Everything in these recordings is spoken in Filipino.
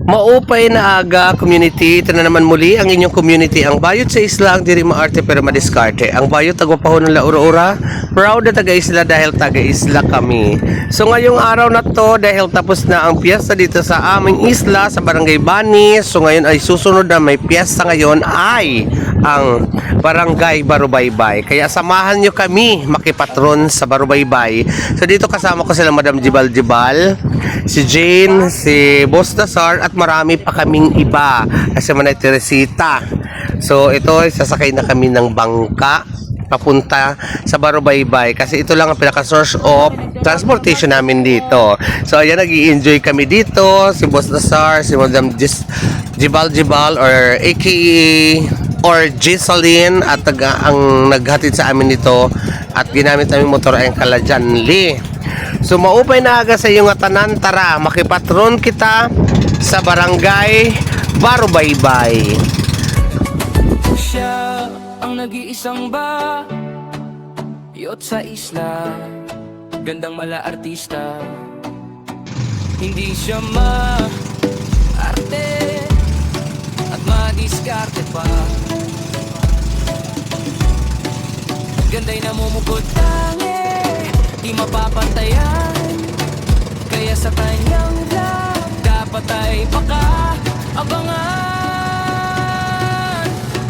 Maupay na aga community, ito na naman muli ang inyong community. Ang bayot sa isla ang diri maarte pero madiskarte. Ang bayot tagwapahon ng laura-ura, proud na taga-isla dahil taga-isla kami. So ngayong araw na to, dahil tapos na ang piyesta dito sa aming isla sa Barangay Bani, so ngayon ay susunod na may piyesta ngayon ay ang Barangay Barubaybay. Kaya samahan nyo kami makipatron sa Barubaybay. So dito kasama ko sila Madam Jibal Jibal, si Jane, si Boss Dasar at marami pa kaming iba kasi Manay Teresita. So ito sasakay na kami ng bangka papunta sa Barubaybay kasi ito lang ang pinaka-source of transportation namin dito. So ayan, nag-i-enjoy kami dito, si Boss Dasar, si Madam Jibal Jibal or aka or Giseline at ang naghatid sa amin nito at ginamit naming motor ay ang Kalajanli. So maupay na aga sa iyong tanan, tara makipatron kita sa Barangay Barubaybay. Siya ang nag-iisang bayot sa isla, gandang mala artista. Hindi siya ma-arte at madiskarte pa. Ganda'y namumugod tangi, di mapapantayan. Kaya sa kanyang vlog dapat ay paka-abangan.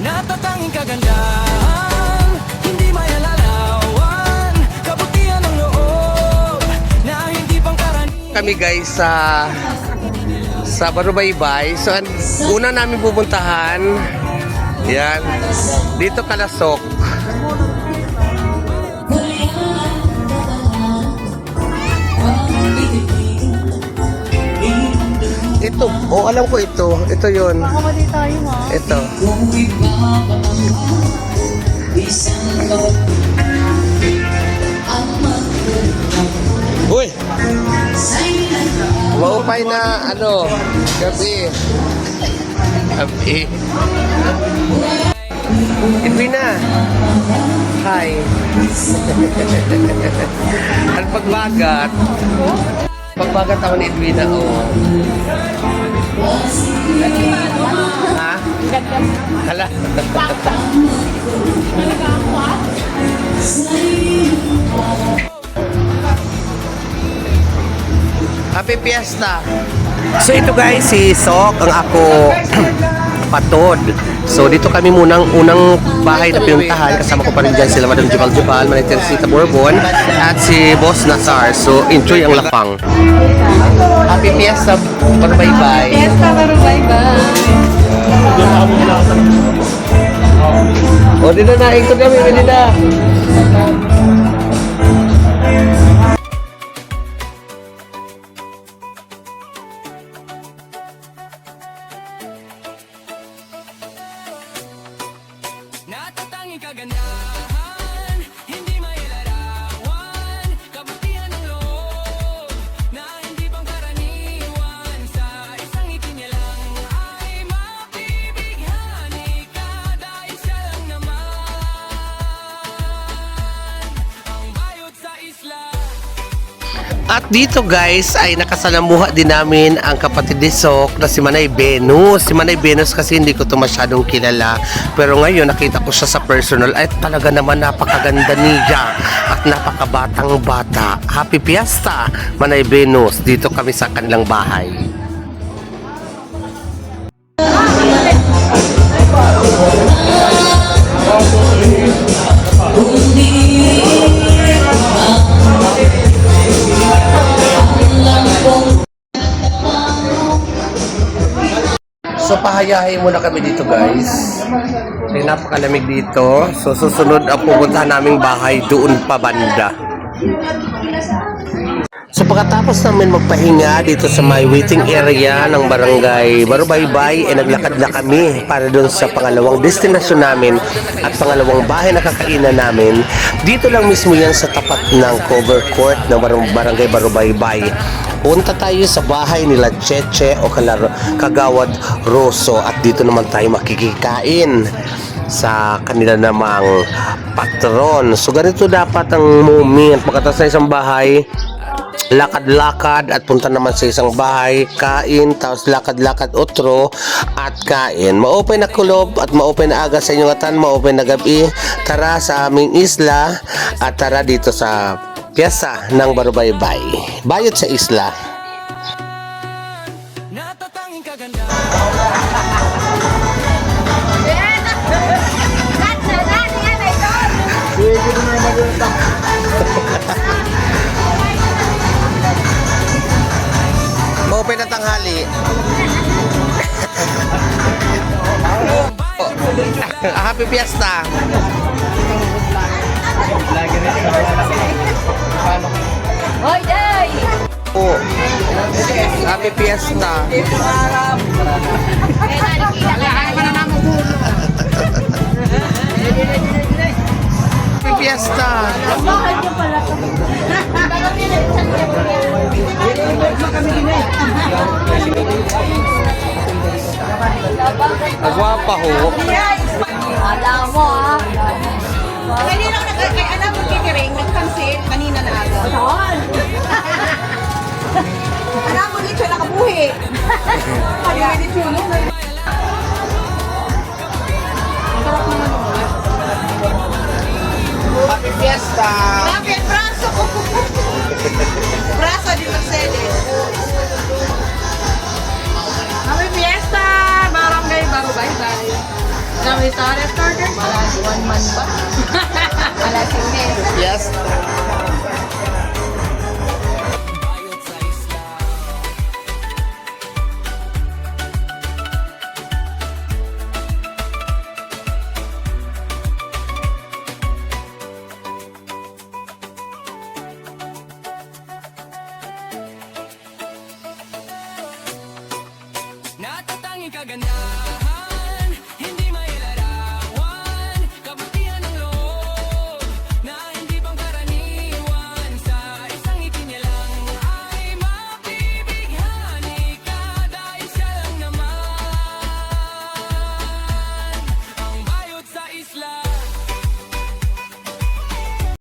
Natatanging kagandahan, hindi mayalalawan. Kabutihan ng loob na hindi pangkaraniwan. Kami guys sa Barubaybay. So una namin pupuntahan yan dito Kalasok. Ito, alam ko ito. Ito yun. Makamali tayo ha. Ito. Uy! Maupay na, gabi. Gabi. Edwina. Hi. Ang pagbagat. Pagbagat ako ni Edwina, Ha? Hala. Happy Fiesta. So ito guys, si Sok ang ako patod. So dito kami munang unang bahay na pinuntahan. Kasama ko pa rin dyan sila Madam Jibal Jibal, Manay Teresita Bourbon at si Boss Nazar. So enjoy ang lapang. Happy Fiesta Barubaybay. Fiesta Barubaybay. O di na naikot kami, hindi na. Natatanging kagandahan, hindi mayalarawan. Kabutihan ng loob na hindi pangkaraniwan. Sa isang ngiti niya lang ay mabibighani ka dahil siya lang naman ang bayot sa isla. At dito guys ay nakasalamuha din namin ang kapatid ni Sok na si Manay Venus. Si Manay Venus kasi hindi ko ito masyadong kilala. Pero ngayon nakita ko siya sa personal ay talaga naman napakaganda niya at napakabatang bata. Happy Fiesta Manay Venus. Dito kami sa kanilang bahay. So pahayahin muna kami dito guys. May napakalamig dito. So susunod ang pupuntahan naming bahay doon pa banda. So pagkatapos namin magpahinga dito sa may waiting area ng Barangay Barubaybay, naglakad na kami para doon sa pangalawang destinasyon namin at pangalawang bahay na kakainan namin. Dito lang mismo yan sa tapat ng cover court ng Barangay Barubaybay. Punta tayo sa bahay nila Cheche o Kagawad Rosso at dito naman tayo makikikain sa kanila namang patron. So ganito dapat ang moment pagkatapos sa isang bahay. lakad-lakad at punta naman sa isang bahay, kain, tapos lakad-lakad otro at kain. Ma-open na kulob at ma-open na aga sa inyong atan, ma-open na gabi. Tara sa aming isla at tara dito sa piyesta ng Barubaybay. Bayot sa isla. Natatanging kagandahan. Ma-open na tanghali. Happy Fiesta! Hoy, day! Oh. Happy Fiesta! Happy Fiesta! Mahal niyo pala to. Agwapa ho. Alam mo ah. Kanina lang kay alam mo kikiring, nagpansit kanina na aga. Alam mo ito nakabuhi. Kaya dito yun. Happy Fiesta! Bakit braso ko? Braso di Mercedes. Happy Fiesta! Barangay Barubaybay. Kami starter. Malas 1 month ba? Malas 1 Yes. Bayot sa isla. Natatanging kagandahan.